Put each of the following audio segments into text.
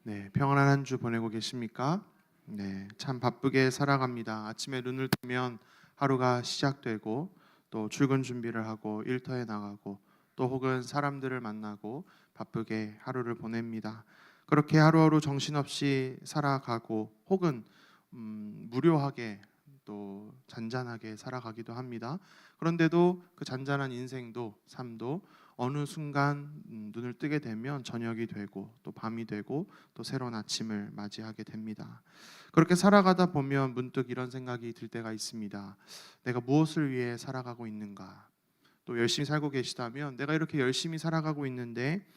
네, 평안한 한 주 보내고 계십니까? 네, 참 바쁘게 살아갑니다. 아침에 눈을 뜨면 하루가 시작되고 또 출근 준비를 하고 일터에 나가고 또 혹은 사람들을 만나고 바쁘게 하루를 보냅니다. 그렇게 하루하루 정신없이 살아가고 혹은 무료하게 또 잔잔하게 살아가기도 합니다. 그런데도 그 잔잔한 인생도 삶도 어느 순간 눈을 뜨게 되면 저녁이 되고 또 밤이 되고 또 새로운 아침을 맞이하게 됩니다. 그렇게 살아가다 보면 문득 이런 생각이 들 때가 있습니다. 내가 무엇을 위해 살아가고 있는가? 또 열심히 살고 계시다면 내가 이렇게 열심히 살아가고 있는데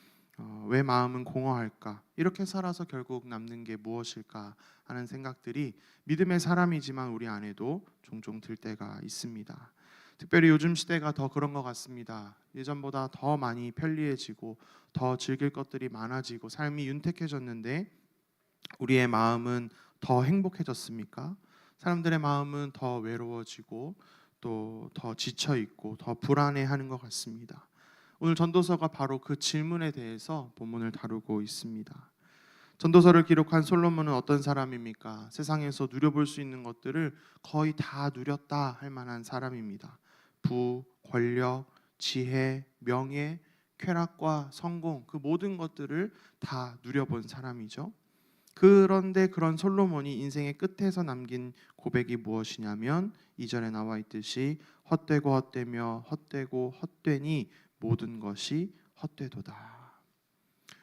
왜 마음은 공허할까? 이렇게 살아서 결국 남는 게 무엇일까 하는 생각들이 믿음의 사람이지만 우리 안에도 종종 들 때가 있습니다. 특별히 요즘 시대가 더 그런 것 같습니다. 예전보다 더 많이 편리해지고 더 즐길 것들이 많아지고 삶이 윤택해졌는데 우리의 마음은 더 행복해졌습니까? 사람들의 마음은 더 외로워지고 또 더 지쳐 있고 더 불안해하는 것 같습니다. 오늘 전도서가 바로 그 질문에 대해서 본문을 다루고 있습니다. 전도서를 기록한 솔로몬은 어떤 사람입니까? 세상에서 누려볼 수 있는 것들을 거의 다 누렸다 할 만한 사람입니다. 부, 권력, 지혜, 명예, 쾌락과 성공, 그 모든 것들을 다 누려본 사람이죠. 그런데 그런 솔로몬이 인생의 끝에서 남긴 고백이 무엇이냐면 2절에 나와 있듯이 헛되고 헛되며 헛되고 헛되니 모든 것이 헛되도다.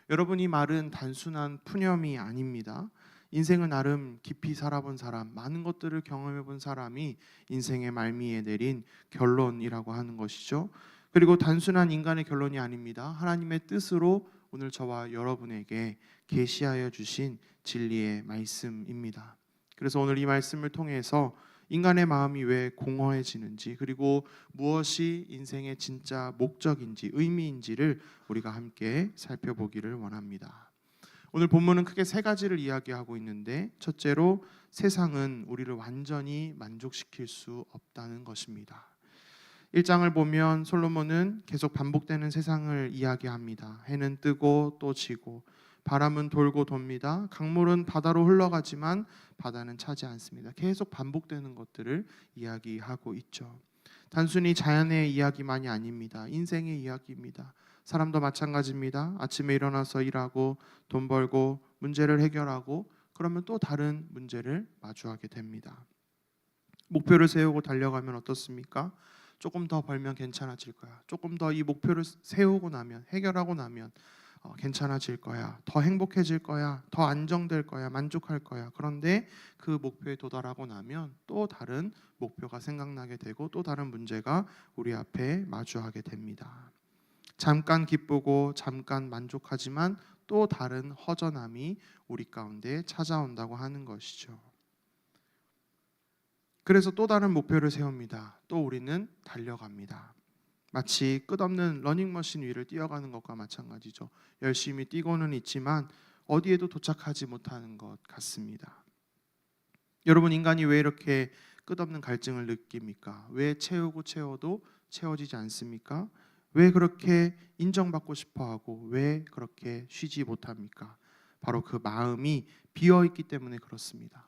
여러분, 이 말은 단순한 푸념이 아닙니다. 인생을 나름 깊이 살아본 사람, 많은 것들을 경험해 본 사람이 인생의 말미에 내린 결론이라고 하는 것이죠. 그리고 단순한 인간의 결론이 아닙니다. 하나님의 뜻으로 오늘 저와 여러분에게 계시하여 주신 진리의 말씀입니다. 그래서 오늘 이 말씀을 통해서 인간의 마음이 왜 공허해지는지, 그리고 무엇이 인생의 진짜 목적인지, 의미인지를 우리가 함께 살펴보기를 원합니다. 오늘 본문은 크게 세 가지를 이야기하고 있는데, 첫째로 세상은 우리를 완전히 만족시킬 수 없다는 것입니다. 1장을 보면 솔로몬은 계속 반복되는 세상을 이야기합니다. 해는 뜨고 또 지고 바람은 돌고 돕니다. 강물은 바다로 흘러가지만 바다는 차지 않습니다. 계속 반복되는 것들을 이야기하고 있죠. 단순히 자연의 이야기만이 아닙니다. 인생의 이야기입니다. 사람도 마찬가지입니다. 아침에 일어나서 일하고 돈 벌고 문제를 해결하고 그러면 또 다른 문제를 마주하게 됩니다. 목표를 세우고 달려가면 어떻습니까? 조금 더 벌면 괜찮아질 거야. 조금 더 이 목표를 세우고 나면, 해결하고 나면 괜찮아질 거야. 더 행복해질 거야. 더 안정될 거야. 만족할 거야. 그런데 그 목표에 도달하고 나면 또 다른 목표가 생각나게 되고 또 다른 문제가 우리 앞에 마주하게 됩니다. 잠깐 기쁘고 잠깐 만족하지만 또 다른 허전함이 우리 가운데 찾아온다고 하는 것이죠. 그래서 또 다른 목표를 세웁니다. 또 우리는 달려갑니다. 마치 끝없는 러닝머신 위를 뛰어가는 것과 마찬가지죠. 열심히 뛰고는 있지만 어디에도 도착하지 못하는 것 같습니다. 여러분, 인간이 왜 이렇게 끝없는 갈증을 느낍니까? 왜 채우고 채워도 채워지지 않습니까? 왜 그렇게 인정받고 싶어하고 왜 그렇게 쉬지 못합니까? 바로 그 마음이 비어있기 때문에 그렇습니다.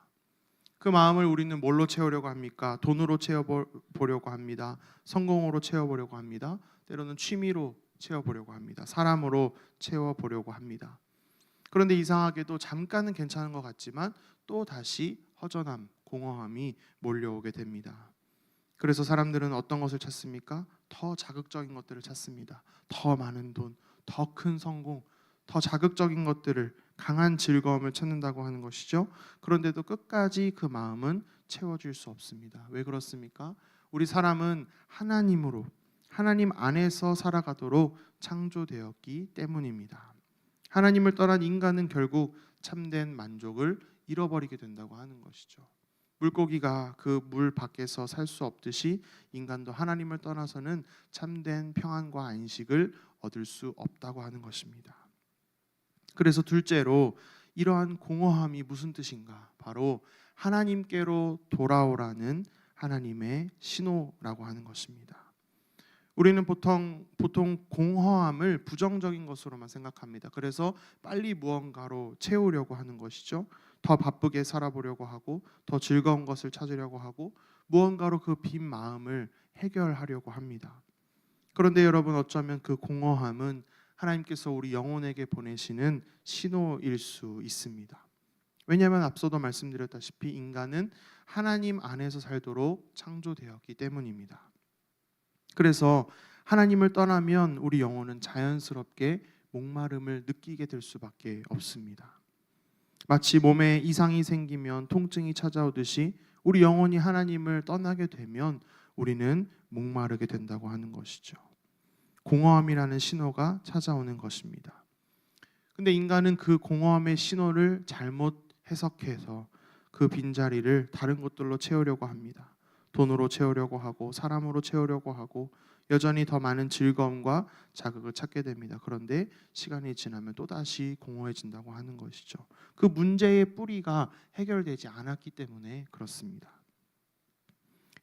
그 마음을 우리는 뭘로 채우려고 합니까? 돈으로 채워보려고 합니다. 성공으로 채워보려고 합니다. 때로는 취미로 채워보려고 합니다. 사람으로 채워보려고 합니다. 그런데 이상하게도 잠깐은 괜찮은 것 같지만 또 다시 허전함, 공허함이 몰려오게 됩니다. 그래서 사람들은 어떤 것을 찾습니까? 더 자극적인 것들을 찾습니다. 더 많은 돈, 더 큰 성공, 더 자극적인 것들을, 강한 즐거움을 찾는다고 하는 것이죠. 그런데도 끝까지 그 마음은 채워질 수 없습니다. 왜 그렇습니까? 우리 사람은 하나님으로, 하나님 안에서 살아가도록 창조되었기 때문입니다. 하나님을 떠난 인간은 결국 참된 만족을 잃어버리게 된다고 하는 것이죠. 물고기가 그 물 밖에서 살 수 없듯이 인간도 하나님을 떠나서는 참된 평안과 안식을 얻을 수 없다고 하는 것입니다. 그래서 둘째로 이러한 공허함이 무슨 뜻인가? 바로 하나님께로 돌아오라는 하나님의 신호라고 하는 것입니다. 우리는 보통 공허함을 부정적인 것으로만 생각합니다. 그래서 빨리 무언가로 채우려고 하는 것이죠. 더 바쁘게 살아보려고 하고 더 즐거운 것을 찾으려고 하고 무언가로 그 빈 마음을 해결하려고 합니다. 그런데 여러분, 어쩌면 그 공허함은 하나님께서 우리 영혼에게 보내시는 신호일 수 있습니다. 왜냐하면 앞서도 말씀드렸다시피 인간은 하나님 안에서 살도록 창조되었기 때문입니다. 그래서 하나님을 떠나면 우리 영혼은 자연스럽게 목마름을 느끼게 될 수밖에 없습니다. 마치 몸에 이상이 생기면 통증이 찾아오듯이 우리 영혼이 하나님을 떠나게 되면 우리는 목마르게 된다고 하는 것이죠. 공허함이라는 신호가 찾아오는 것입니다. 근데 인간은 그 공허함의 신호를 잘못 해석해서 그 빈자리를 다른 것들로 채우려고 합니다. 돈으로 채우려고 하고 사람으로 채우려고 하고 여전히 더 많은 즐거움과 자극을 찾게 됩니다. 그런데 시간이 지나면 또다시 공허해진다고 하는 것이죠. 그 문제의 뿌리가 해결되지 않았기 때문에 그렇습니다.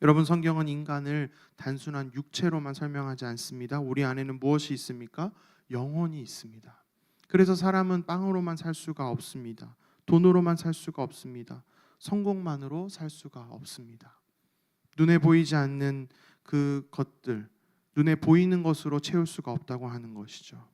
여러분, 성경은 인간을 단순한 육체로만 설명하지 않습니다. 우리 안에는 무엇이 있습니까? 영혼이 있습니다. 그래서 사람은 빵으로만 살 수가 없습니다. 돈으로만 살 수가 없습니다. 성공만으로 살 수가 없습니다. 눈에 보이지 않는 그 것들, 눈에 보이는 것으로 채울 수가 없다고 하는 것이죠.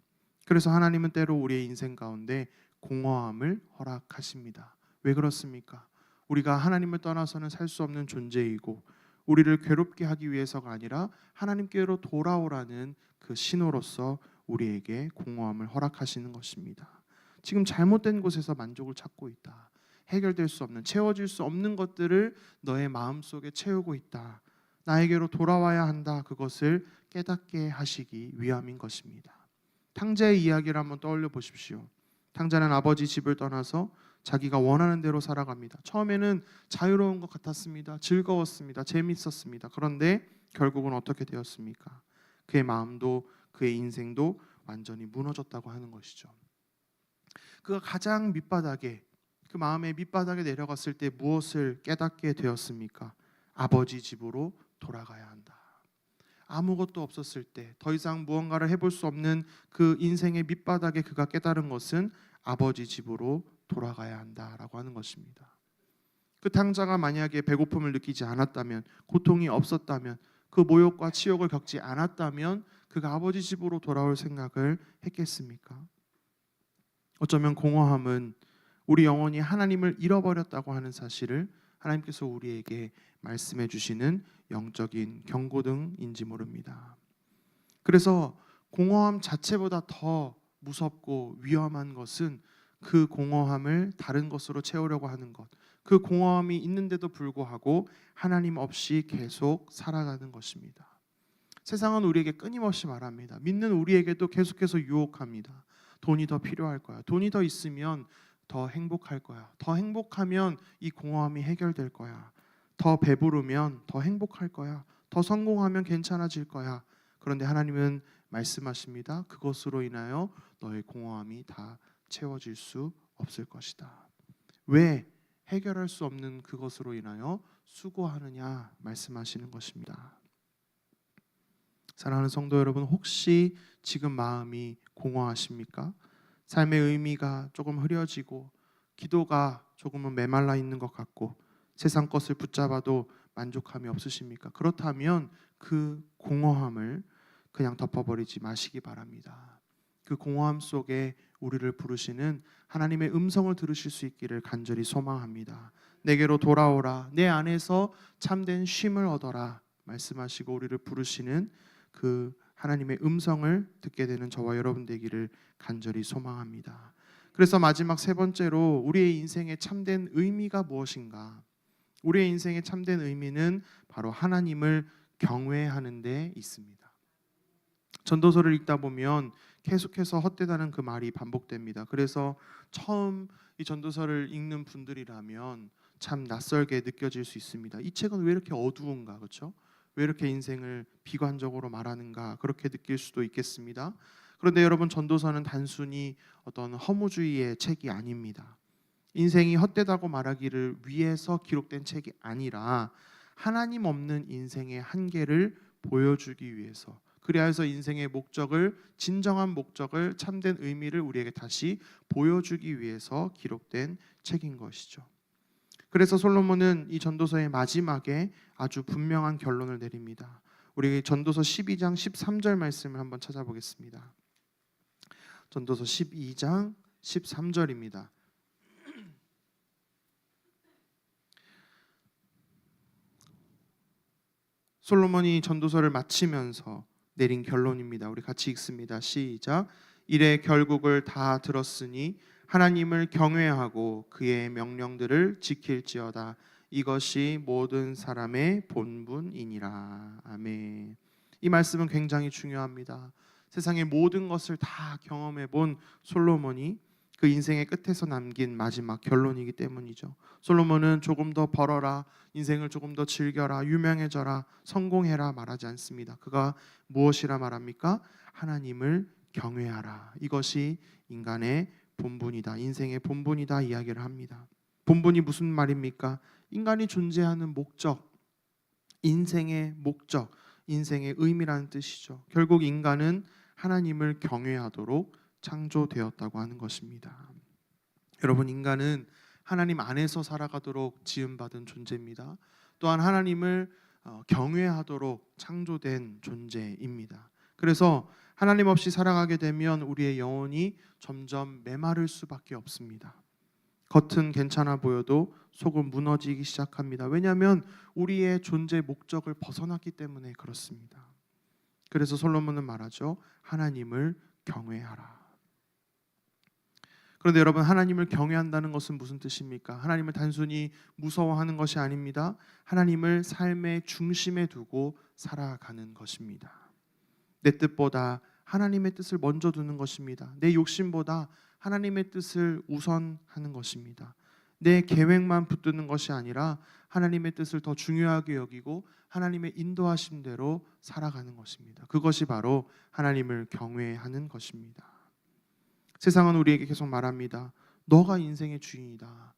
그래서 하나님은 때로 우리의 인생 가운데 공허함을 허락하십니다. 왜 그렇습니까? 우리가 하나님을 떠나서는 살 수 없는 존재이고 우리를 괴롭게 하기 위해서가 아니라 하나님께로 돌아오라는 그 신호로서 우리에게 공허함을 허락하시는 것입니다. 지금 잘못된 곳에서 만족을 찾고 있다. 해결될 수 없는, 채워질 수 없는 것들을 너의 마음속에 채우고 있다. 나에게로 돌아와야 한다. 그것을 깨닫게 하시기 위함인 것입니다. 탕자의 이야기를 한번 떠올려 보십시오. 탕자는 아버지 집을 떠나서 자기가 원하는 대로 살아갑니다. 처음에는 자유로운 것 같았습니다. 즐거웠습니다. 재밌었습니다. 그런데 결국은 어떻게 되었습니까? 그의 마음도 그의 인생도 완전히 무너졌다고 하는 것이죠. 그가 가장 밑바닥에, 그 마음의 밑바닥에 내려갔을 때 무엇을 깨닫게 되었습니까? 아버지 집으로 돌아가야 한다. 아무것도 없었을 때, 더 이상 무언가를 해볼 수 없는 그 인생의 밑바닥에 그가 깨달은 것은 아버지 집으로 돌아가야 한다라고 하는 것입니다. 그 탕자가 만약에 배고픔을 느끼지 않았다면, 고통이 없었다면, 그 모욕과 치욕을 겪지 않았다면 그가 아버지 집으로 돌아올 생각을 했겠습니까? 어쩌면 공허함은 우리 영혼이 하나님을 잃어버렸다고 하는 사실을 하나님께서 우리에게 말씀해 주시는 영적인 경고등인지 모릅니다. 그래서 공허함 자체보다 더 무섭고 위험한 것은 그 공허함을 다른 것으로 채우려고 하는 것, 그 공허함이 있는데도 불구하고 하나님 없이 계속 살아가는 것입니다. 세상은 우리에게 끊임없이 말합니다. 믿는 우리에게도 계속해서 유혹합니다. 돈이 더 필요할 거야. 돈이 더 있으면 더 행복할 거야. 더 행복하면 이 공허함이 해결될 거야. 더 배부르면 더 행복할 거야. 더 성공하면 괜찮아질 거야. 그런데 하나님은 말씀하십니다. 그것으로 인하여 너의 공허함이 다 채워질 수 없을 것이다. 왜 해결할 수 없는 그것으로 인하여 수고하느냐 말씀하시는 것입니다. 사랑하는 성도 여러분, 혹시 지금 마음이 공허하십니까? 삶의 의미가 조금 흐려지고 기도가 조금은 메말라 있는 것 같고 세상 것을 붙잡아도 만족함이 없으십니까? 그렇다면 그 공허함을 그냥 덮어버리지 마시기 바랍니다. 그 공허함 속에 우리를 부르시는 하나님의 음성을 들으실 수 있기를 간절히 소망합니다. 내게로 돌아오라, 내 안에서 참된 쉼을 얻어라 말씀하시고 우리를 부르시는 그 하나님의 음성을 듣게 되는 저와 여러분 되기를 간절히 소망합니다. 그래서 마지막 세 번째로 우리의 인생의 참된 의미가 무엇인가? 우리의 인생의 참된 의미는 바로 하나님을 경외하는 데 있습니다. 전도서를 읽다 보면 계속해서 헛되다는 그 말이 반복됩니다. 그래서 처음 이 전도서를 읽는 분들이라면 참 낯설게 느껴질 수 있습니다. 이 책은 왜 이렇게 어두운가, 그렇죠? 왜 이렇게 인생을 비관적으로 말하는가, 그렇게 느낄 수도 있겠습니다. 그런데 여러분, 전도서는 단순히 어떤 허무주의의 책이 아닙니다. 인생이 헛되다고 말하기를 위해서 기록된 책이 아니라 하나님 없는 인생의 한계를 보여주기 위해서, 그리하여서 인생의 목적을, 진정한 목적을, 참된 의미를 우리에게 다시 보여주기 위해서 기록된 책인 것이죠. 그래서 솔로몬은 이 전도서의 마지막에 아주 분명한 결론을 내립니다. 우리 전도서 12장 13절 말씀을 한번 찾아보겠습니다. 전도서 12장 13절입니다. 솔로몬이 전도서를 마치면서 내린 결론입니다. 우리 같이 읽습니다. 시작. 이래 결국을 다 들었으니 하나님을 경외하고 그의 명령들을 지킬지어다. 이것이 모든 사람의 본분이니라. 아멘. 이 말씀은 굉장히 중요합니다. 세상의 모든 것을 다 경험해 본 솔로몬이 그 인생의 끝에서 남긴 마지막 결론이기 때문이죠. 솔로몬은 조금 더 벌어라, 인생을 조금 더 즐겨라, 유명해져라, 성공해라 말하지 않습니다. 그가 무엇이라 말합니까? 하나님을 경외하라. 이것이 인간의 본분이다, 인생의 본분이다 이야기를 합니다. 본분이 무슨 말입니까? 인간이 존재하는 목적, 인생의 목적, 인생의 의미라는 뜻이죠. 결국 인간은 하나님을 경외하도록 창조되었다고 하는 것입니다. 여러분, 인간은 하나님 안에서 살아가도록 지음받은 존재입니다. 또한 하나님을 경외하도록 창조된 존재입니다. 그래서 하나님 없이 살아가게 되면 우리의 영혼이 점점 메마를 수밖에 없습니다. 겉은 괜찮아 보여도 속은 무너지기 시작합니다. 왜냐하면 우리의 존재 목적을 벗어났기 때문에 그렇습니다. 그래서 솔로몬은 말하죠. 하나님을 경외하라. 그런데 여러분, 하나님을 경외한다는 것은 무슨 뜻입니까? 하나님을 단순히 무서워하는 것이 아닙니다. 하나님을 삶의 중심에 두고 살아가는 것입니다. 내 뜻보다 하나님의 뜻을 먼저 두는 것입니다. 내 욕심보다 하나님의 뜻을 우선하는 것입니다. 내 계획만 붙드는 것이 아니라 하나님의 뜻을 더 중요하게 여기고 하나님의 인도하심대로 살아가는 것입니다. 그것이 바로 하나님을 경외하는 것입니다. 세상은 우리에게 계속 말합니다. 너가 인생의 주인이다.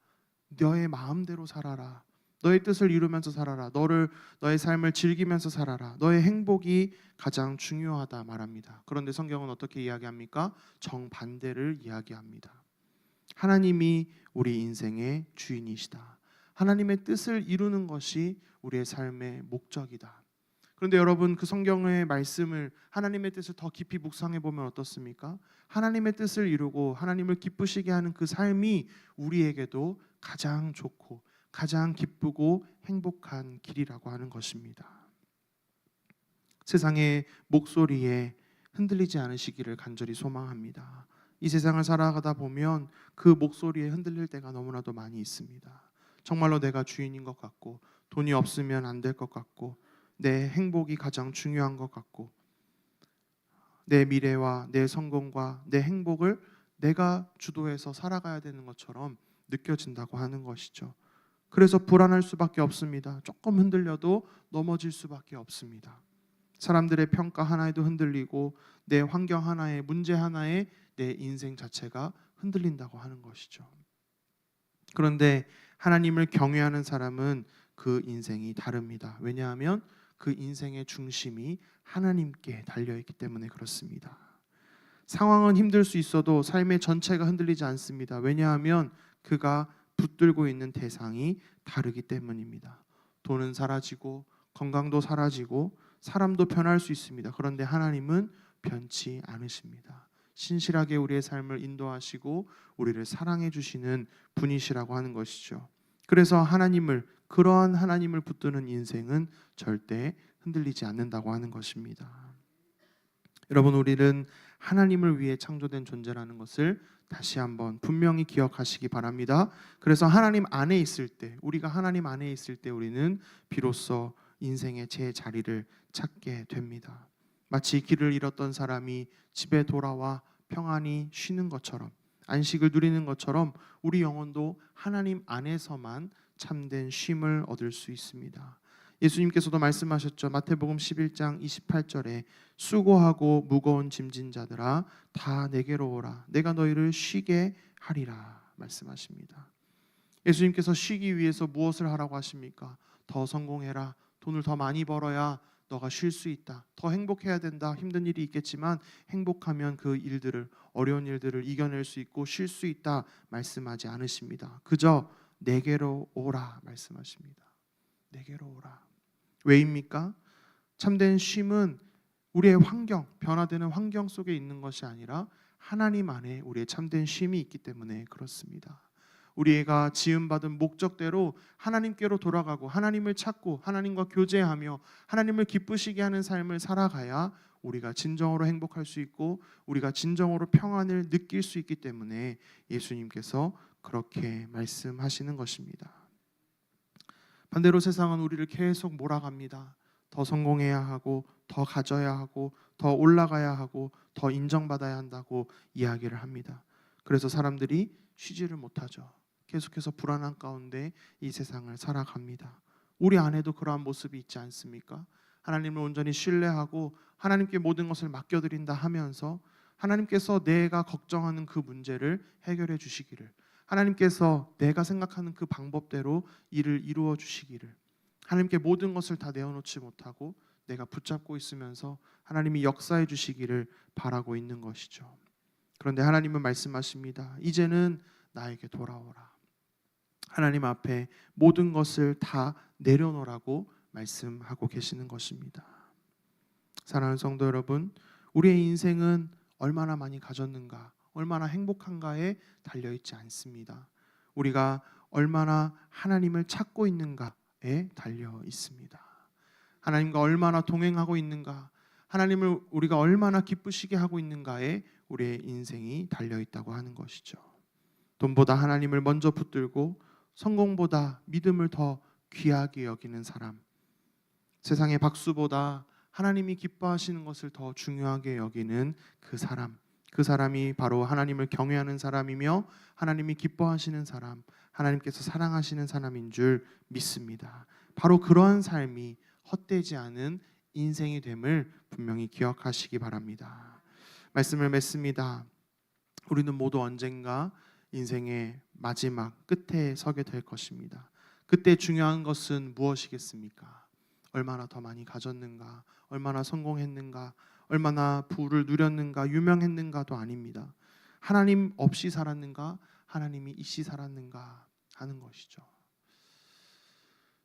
너의 마음대로 살아라. 너의 뜻을 이루면서 살아라. 너의 삶을 즐기면서 살아라. 너의 행복이 가장 중요하다 말합니다. 그런데 성경은 어떻게 이야기합니까? 정반대를 이야기합니다. 하나님이 우리 인생의 주인이시다. 하나님의 뜻을 이루는 것이 우리의 삶의 목적이다. 그런데 여러분, 그 성경의 말씀을, 하나님의 뜻을 더 깊이 묵상해 보면 어떻습니까? 하나님의 뜻을 이루고 하나님을 기쁘시게 하는 그 삶이 우리에게도 가장 좋고 가장 기쁘고 행복한 길이라고 하는 것입니다. 세상의 목소리에 흔들리지 않으시기를 간절히 소망합니다. 이 세상을 살아가다 보면 그 목소리에 흔들릴 때가 너무나도 많이 있습니다. 정말로 내가 주인인 것 같고, 돈이 없으면 안 될 것 같고, 내 행복이 가장 중요한 것 같고, 내 미래와 내 성공과 내 행복을 내가 주도해서 살아가야 되는 것처럼 느껴진다고 하는 것이죠. 그래서 불안할 수밖에 없습니다. 조금 흔들려도 넘어질 수밖에 없습니다. 사람들의 평가 하나에도 흔들리고 내 환경 하나에, 문제 하나에 내 인생 자체가 흔들린다고 하는 것이죠. 그런데 하나님을 경외하는 사람은 그 인생이 다릅니다. 왜냐하면 그 인생의 중심이 하나님께 달려있기 때문에 그렇습니다. 상황은 힘들 수 있어도 삶의 전체가 흔들리지 않습니다. 왜냐하면 그가 붙들고 있는 대상이 다르기 때문입니다. 돈은 사라지고 건강도 사라지고 사람도 변할 수 있습니다. 그런데 하나님은 변치 않으십니다. 신실하게 우리의 삶을 인도하시고 우리를 사랑해 주시는 분이시라고 하는 것이죠. 그래서 그러한 하나님을 붙드는 인생은 절대 흔들리지 않는다고 하는 것입니다. 여러분, 우리는 하나님을 위해 창조된 존재라는 것을 다시 한번 분명히 기억하시기 바랍니다. 그래서 하나님 안에 있을 때, 우리가 하나님 안에 있을 때 우리는 비로소 인생의 제 자리를 찾게 됩니다. 마치 길을 잃었던 사람이 집에 돌아와 평안히 쉬는 것처럼, 안식을 누리는 것처럼 우리 영혼도 하나님 안에서만 참된 쉼을 얻을 수 있습니다. 예수님께서도 말씀하셨죠. 마태복음 11장 28절에 수고하고 무거운 짐진 자들아 다 내게로 오라. 내가 너희를 쉬게 하리라 말씀하십니다. 예수님께서 쉬기 위해서 무엇을 하라고 하십니까? 더 성공해라. 돈을 더 많이 벌어야 너가 쉴 수 있다. 더 행복해야 된다. 힘든 일이 있겠지만 행복하면 그 일들을, 어려운 일들을 이겨낼 수 있고 쉴 수 있다 말씀하지 않으십니다. 그저 내게로 오라 말씀하십니다. 내게로 오라. 왜입니까? 참된 쉼은 우리의 환경, 변화되는 환경 속에 있는 것이 아니라 하나님 안에 우리의 참된 쉼이 있기 때문에 그렇습니다. 우리가 지음받은 목적대로 하나님께로 돌아가고 하나님을 찾고 하나님과 교제하며 하나님을 기쁘시게 하는 삶을 살아가야 우리가 진정으로 행복할 수 있고 우리가 진정으로 평안을 느낄 수 있기 때문에 예수님께서 그렇게 말씀하시는 것입니다. 반대로 세상은 우리를 계속 몰아갑니다. 더 성공해야 하고 더 가져야 하고 더 올라가야 하고 더 인정받아야 한다고 이야기를 합니다. 그래서 사람들이 쉬지를 못하죠. 계속해서 불안한 가운데 이 세상을 살아갑니다. 우리 안에도 그러한 모습이 있지 않습니까? 하나님을 온전히 신뢰하고 하나님께 모든 것을 맡겨드린다 하면서 하나님께서 내가 걱정하는 그 문제를 해결해 주시기를, 하나님께서 내가 생각하는 그 방법대로 일을 이루어 주시기를, 하나님께 모든 것을 다 내어놓지 못하고 내가 붙잡고 있으면서 하나님이 역사해 주시기를 바라고 있는 것이죠. 그런데 하나님은 말씀하십니다. 이제는 나에게 돌아오라. 하나님 앞에 모든 것을 다 내려놓으라고 말씀하고 계시는 것입니다. 사랑하는 성도 여러분, 우리의 인생은 얼마나 많이 가졌는가, 얼마나 행복한가에 달려있지 않습니다. 우리가 얼마나 하나님을 찾고 있는가에 달려 있습니다. 하나님과 얼마나 동행하고 있는가, 하나님을 우리가 얼마나 기쁘시게 하고 있는가에 우리의 인생이 달려있다고 하는 것이죠. 돈보다 하나님을 먼저 붙들고 성공보다 믿음을 더 귀하게 여기는 사람, 세상의 박수보다 하나님이 기뻐하시는 것을 더 중요하게 여기는 그 사람, 그 사람이 바로 하나님을 경외하는 사람이며 하나님이 기뻐하시는 사람, 하나님께서 사랑하시는 사람인 줄 믿습니다. 바로 그러한 삶이 헛되지 않은 인생이 됨을 분명히 기억하시기 바랍니다. 말씀을 맺습니다. 우리는 모두 언젠가 인생의 마지막 끝에 서게 될 것입니다. 그때 중요한 것은 무엇이겠습니까? 얼마나 더 많이 가졌는가, 얼마나 성공했는가, 얼마나 부를 누렸는가, 유명했는가도 아닙니다. 하나님 없이 살았는가, 하나님이 있이 살았는가 하는 것이죠.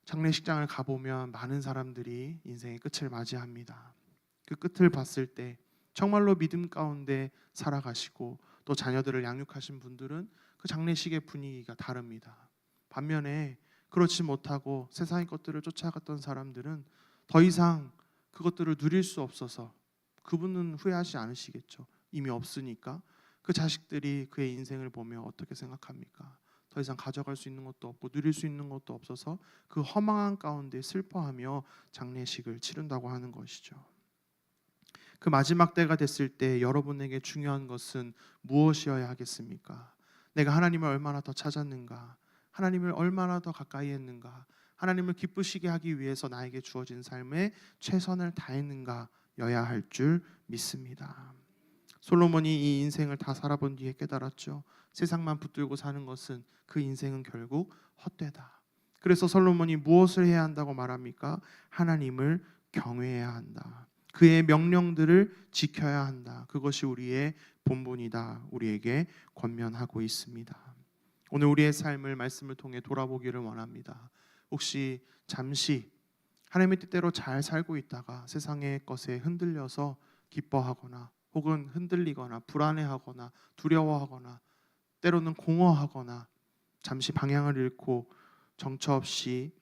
장례식장을 가보면 많은 사람들이 인생의 끝을 맞이합니다. 그 끝을 봤을 때 정말로 믿음 가운데 살아가시고 또 자녀들을 양육하신 분들은 그 장례식의 분위기가 다릅니다. 반면에 그렇지 못하고 세상의 것들을 쫓아갔던 사람들은 더 이상 그것들을 누릴 수 없어서, 그분은 후회하지 않으시겠죠. 이미 없으니까. 그 자식들이 그의 인생을 보며 어떻게 생각합니까? 더 이상 가져갈 수 있는 것도 없고 누릴 수 있는 것도 없어서 그 허망한 가운데 슬퍼하며 장례식을 치른다고 하는 것이죠. 그 마지막 때가 됐을 때 여러분에게 중요한 것은 무엇이어야 하겠습니까? 내가 하나님을 얼마나 더 찾았는가? 하나님을 얼마나 더 가까이 했는가? 하나님을 기쁘시게 하기 위해서 나에게 주어진 삶에 최선을 다했는가여야 할 줄 믿습니다. 솔로몬이 이 인생을 다 살아본 뒤에 깨달았죠. 세상만 붙들고 사는 것은 그 인생은 결국 헛되다. 그래서 솔로몬이 무엇을 해야 한다고 말합니까? 하나님을 경외해야 한다. 그의 명령들을 지켜야 한다. 그것이 우리의 본분이다. 우리에게 권면하고 있습니다. 오늘 우리의 삶을 말씀을 통해 돌아보기를 원합니다. 혹시 잠시 하나님의 뜻대로 잘 살고 있다가 세상의 것에 흔들려서 기뻐하거나 혹은 흔들리거나 불안해하거나 두려워하거나 때로는 공허하거나 잠시 방향을 잃고 정처 없이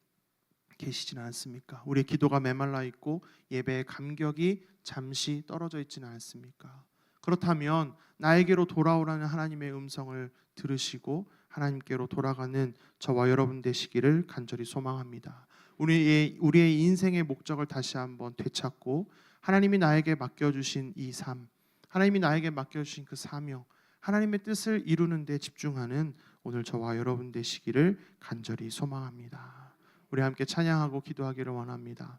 계시지는 않습니까? 우리의 기도가 메말라 있고 예배의 감격이 잠시 떨어져 있지는 않습니까? 그렇다면 나에게로 돌아오라는 하나님의 음성을 들으시고 하나님께로 돌아가는 저와 여러분 되시기를 간절히 소망합니다. 우리의 인생의 목적을 다시 한번 되찾고 하나님이 나에게 맡겨주신 이 삶, 하나님이 나에게 맡겨주신 그 사명, 하나님의 뜻을 이루는 데 집중하는 오늘 저와 여러분 되시기를 간절히 소망합니다. 우리 함께 찬양하고 기도하기를 원합니다.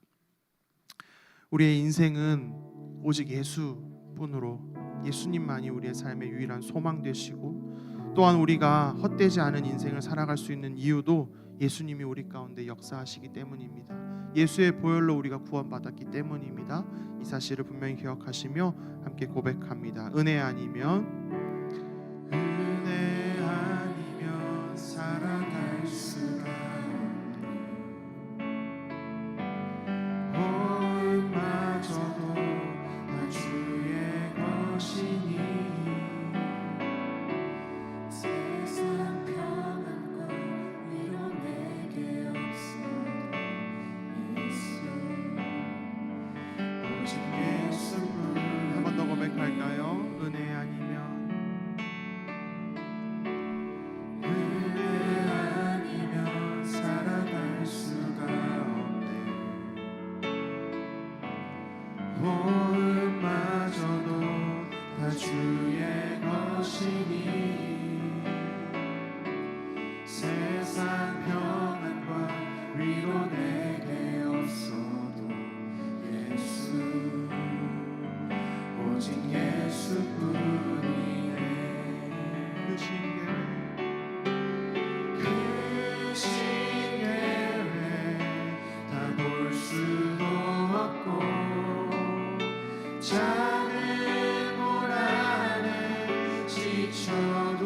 우리의 인생은 오직 예수뿐으로, 예수님만이 우리의 삶의 유일한 소망 되시고 또한 우리가 헛되지 않은 인생을 살아갈 수 있는 이유도 예수님이 우리 가운데 역사하시기 때문입니다. 예수의 보혈로 우리가 구원받았기 때문입니다. 이 사실을 분명히 기억하시며 함께 고백합니다. 은혜 아니면 살아갈 수가 마저도 다 주의 것이니 세상 평안과 위로 내게 없어도 예수 오직 예수뿐. 한 번 더 고백할까요? 은혜 아니면 살아갈 수가 없네. 호흡마저도 다 주의 것이니 세상 평안과 위로 내게 없어도 예수 오직 예수뿐이네. 그 신계획 다 볼 수도 없고 작은 물 안에 지쳐도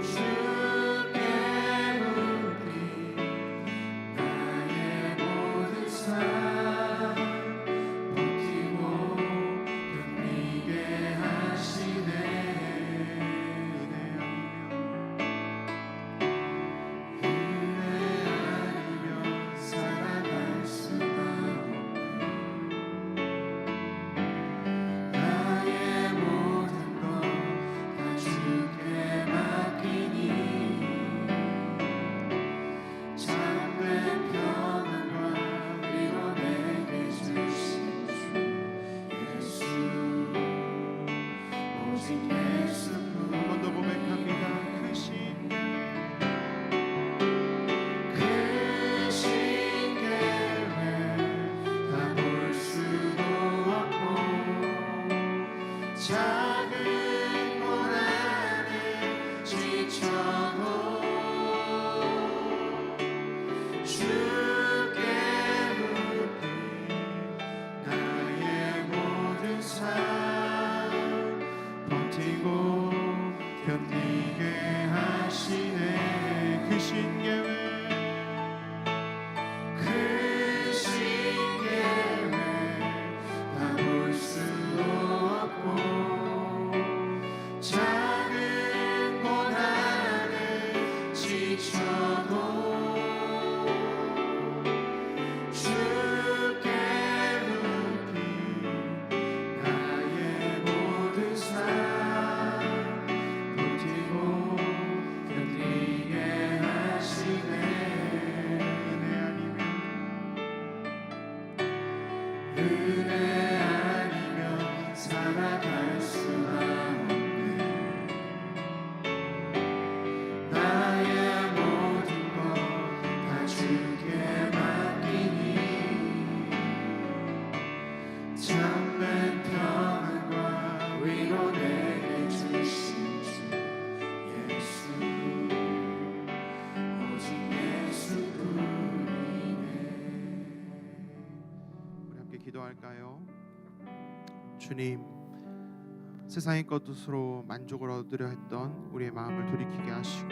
주께 묻기 나의 모든 삶 버티고 견디게 하시네. 작은 물 안에 지쳐도 주께 묻기 나의 모든 삶 버티고 견디게 하시네. 그 신계획 다 볼 수도 없고 작은 곳 안에 지쳐도 주께 묻기 나의 모든 삶 버티고 견디게 하시네. 은혜 아니면 살아갈 수가 없네. 나의 모든 것 다 주께 맡기니 참된 평안과 위로 내게 주신 주 예수 오직 예수뿐이네. 우리 함께 기도할까요? 주님, 세상의 것으로 만족을 얻으려 했던 우리의 마음을 돌이키게 하시고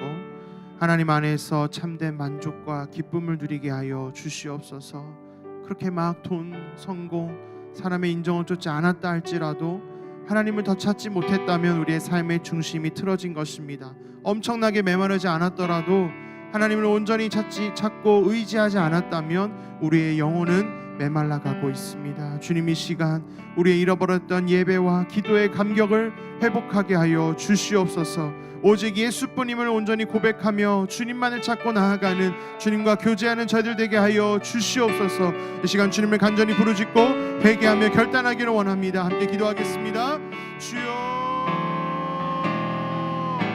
하나님 안에서 참된 만족과 기쁨을 누리게 하여 주시옵소서. 그렇게 막 돈, 성공, 사람의 인정을 쫓지 않았다 할지라도 하나님을 더 찾지 못했다면 우리의 삶의 중심이 틀어진 것입니다. 엄청나게 메마르지 않았더라도 하나님을 온전히 찾고 의지하지 않았다면 우리의 영혼은 메말라가고 있습니다. 주님, 이 시간 우리의 잃어버렸던 예배와 기도의 감격을 회복하게 하여 주시옵소서. 오직 예수뿐임을 온전히 고백하며 주님만을 찾고 나아가는, 주님과 교제하는 저희들 되게 하여 주시옵소서. 이 시간 주님을 간절히 부르짖고 회개하며 결단하기를 원합니다. 함께 기도하겠습니다. 주여,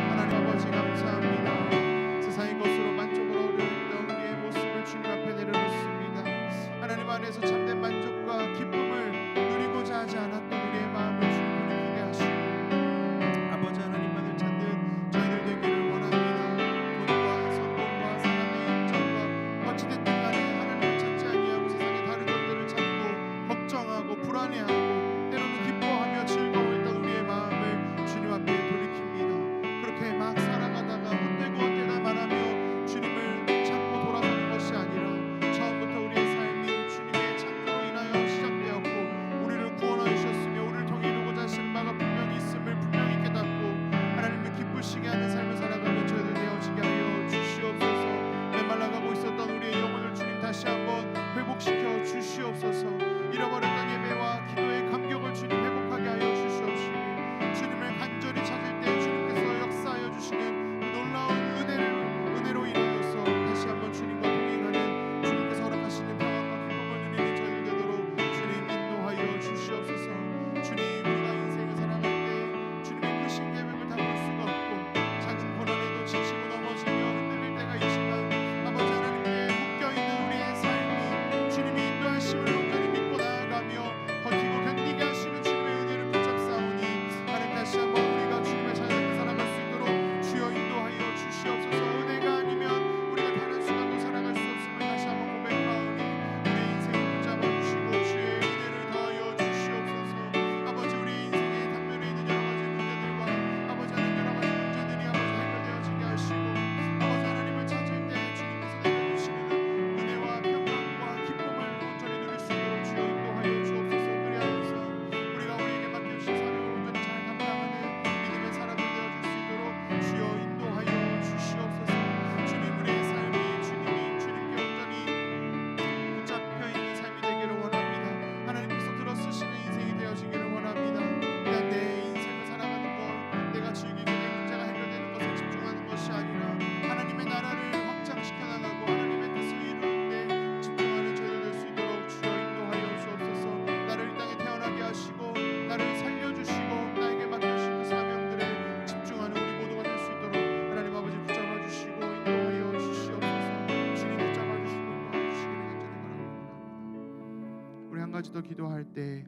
하나님 아버지 감사합니다. 세상의 것으로 만족을 얻으려 했던 우리의 모습을 주님 앞에 내려놓습니다. 하나님 안에서 참된 만족과 기쁨을 누리고자 하지 않았던 우리의 마음을 주님 돌이키게 하시고 아버지 하나님만을 찾는 저희들 되기를 원합니다. 돈과 성공과 사람의 인정과 주시옵소서. 잃어버렸던 예배와 기도의 감격을 주님 회복하게 하여 주시옵시고, 주님을 간절히 찾을 때 주님께서 역사하여 주시는 그 놀라운 은혜로 인하여서 다시 한번 주님과 동행하는, 주님께서 허락하시는 평안과 기쁨을 누리는 저희들 되도록 주님 인도하여 주시옵소서. 주님, 우리가 인생을 살아갈 때 주님의 크신 계획을 다 볼 수가 없고 작은 고난에도 지치고 넘어지며 흔들릴 때가 있지만 아버지 하나님께 묶여있는 우리의 삶이 주님이 인도하심을 온전히 믿고 나아가며 버티고 견디게 하시는 주님의 은혜를 붙잡사오니, 하나님 다시 한번 우리가 주님의 자녀로 살아갈 수 있도록 주여 인도하여 주시옵소서. 은혜가 아니면 우리가 단 한순간도 살아갈 수 없음을 다시 한번 고백하오니 우리의 인생을 붙잡아주시고 주의 은혜를 더하여 주시옵소서. 아버지, 우리의 인생의 단면에 있는 여러 가지 문제들과 아버지 하나님 여러 가지 문제들이 아버지 해결되어지게 하시고, 아버지 하나님을 찾을 때 주님께서 내려주시는 은혜와 평강과 기쁨을 온전히 누릴 수 있도록 주여 인도하여 주옵소서. 그리하여서 우리가 우리에게 맡겨주신 사명을 온전히 잘 감당하는 믿음의 사람들 되어줄 수 있도록 주여 인도하여 주시옵소서. 주님, 우리의 삶이 주님께 온전히 붙잡혀 있는 삶이 되기를 원합니다. 하나님께서 들어쓰시는 인생이 되어지기를 원합니다. 그냥 내 인생을 살아가는 것, 내가 즐기고 내 문제가 해결되는 것에 집중하는 것이 아니라 하나님의 나라를 확장시켜 나가고 하나님의 뜻을 이루는 데 집중하는 저희들 될 수 있도록 주여 인도하여 주옵소서. 나를 이 땅에 태어나게 하시고 나를 살려주시고 나에게 맡겨주신 그 사명들에 집중하는 우리 모두가 될 수 있도록 하나님 아버지 붙잡아주시고 인도하여 주시옵소서. 주님 붙잡아주시고 인도하여 주시기를 간절히 바라옵니다. 우리 한 가지 더 기도할 때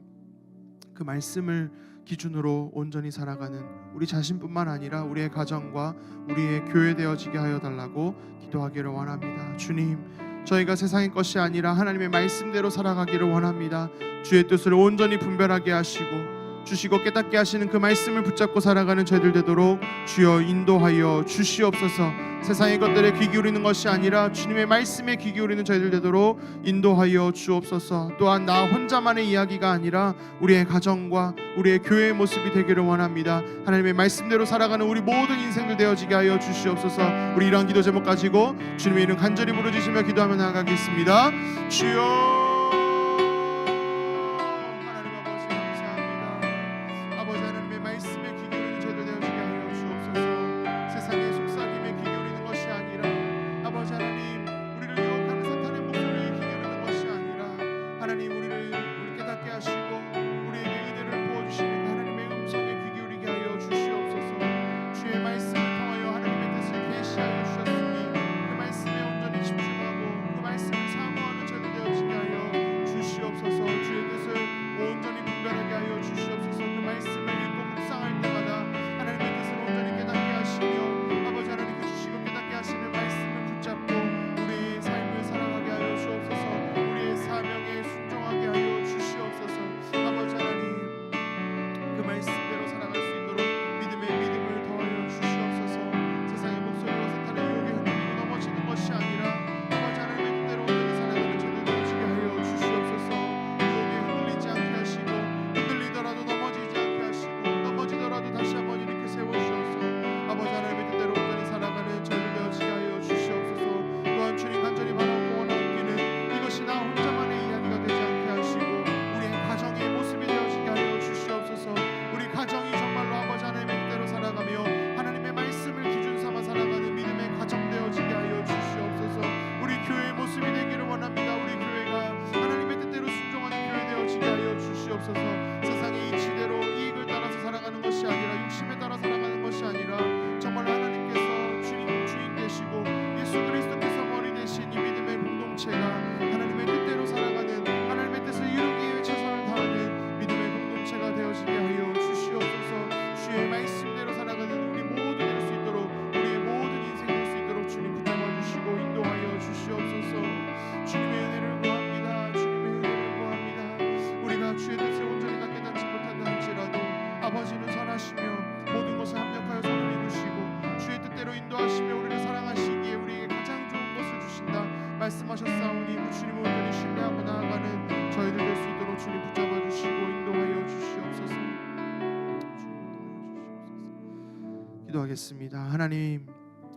그 말씀을 기준으로 온전히 살아가는 우리 자신뿐만 아니라 우리의 가정과 우리의 교회 되어지게 하여 달라고 기도하기를 원합니다. 주님, 저희가 세상의 것이 아니라 하나님의 말씀대로 살아가기를 원합니다. 주의 뜻을 온전히 분별하게 하시고 주시고 깨닫게 하시는 그 말씀을 붙잡고 살아가는 저희들 되도록 주여 인도하여 주시옵소서. 세상의 것들에 귀 기울이는 것이 아니라 주님의 말씀에 귀 기울이는 저희들 되도록 인도하여 주옵소서. 또한 나 혼자만의 이야기가 아니라 우리의 가정과 우리의 교회의 모습이 되기를 원합니다. 하나님의 말씀대로 살아가는 우리 모든 인생들 되어지게 하여 주시옵소서. 우리 이러한 기도 제목 가지고 주님의 이름 간절히 부르짖으며 기도하며 나아가겠습니다. 주여, 말씀하셨사오니 그 주님을 온전히 신뢰하고 나아가는 저희들 될 수 있도록 주님 붙잡아 주시고 인도하여 주시옵소서. 기도하겠습니다. 하나님,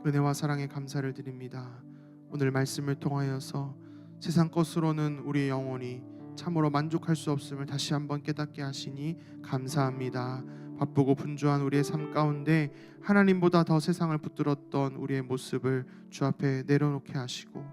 은혜와 사랑에 감사를 드립니다. 오늘 말씀을 통하여서 세상 것으로는 우리의 영혼이 참으로 만족할 수 없음을 다시 한번 깨닫게 하시니 감사합니다. 바쁘고 분주한 우리의 삶 가운데 하나님보다 더 세상을 붙들었던 우리의 모습을 주 앞에 내려놓게 하시고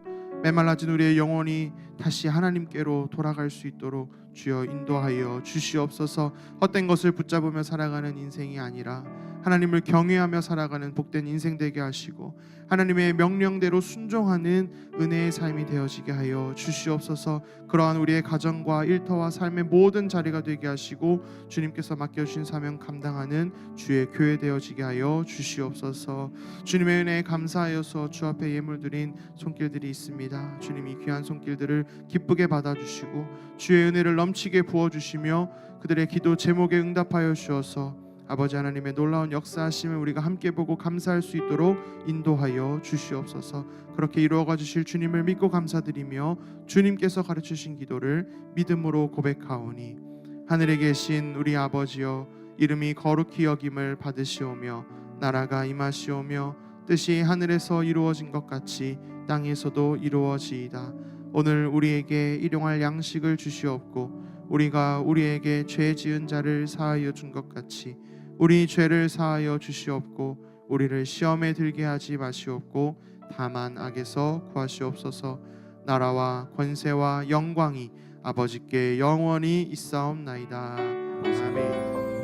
메말라진 우리의 영혼이 다시 하나님께로 돌아갈 수 있도록 주여 인도하여 주시옵소서. 헛된 것을 붙잡으며 살아가는 인생이 아니라 하나님을 경외하며 살아가는 복된 인생 되게 하시고 하나님의 명령대로 순종하는 은혜의 삶이 되어지게 하여 주시옵소서. 그러한 우리의 가정과 일터와 삶의 모든 자리가 되게 하시고 주님께서 맡겨주신 사명 감당하는 주의 교회 되어지게 하여 주시옵소서. 주님의 은혜에 감사하여서 주 앞에 예물 드린 손길들이 있습니다. 주님 이 귀한 손길들을 기쁘게 받아주시고 주의 은혜를 넘치게 부어주시며 그들의 기도 제목에 응답하여 주셔서 아버지 하나님의 놀라운 역사하심을 우리가 함께 보고 감사할 수 있도록 인도하여 주시옵소서. 그렇게 이루어가 주실 주님을 믿고 감사드리며 주님께서 가르치신 기도를 믿음으로 고백하오니 하늘에 계신 우리 아버지여 이름이 거룩히 여김을 받으시오며 나라가 임하시오며 뜻이 하늘에서 이루어진 것 같이 땅에서도 이루어지이다. 오늘 우리에게 일용할 양식을 주시옵고 우리가 우리에게 죄 지은 자를 사하여 준 것 같이 우리 죄를 사하여 주시옵고 우리를 시험에 들게 하지 마시옵고 다만 악에서 구하시옵소서. 나라와 권세와 영광이 아버지께 영원히 있사옵나이다. 아멘.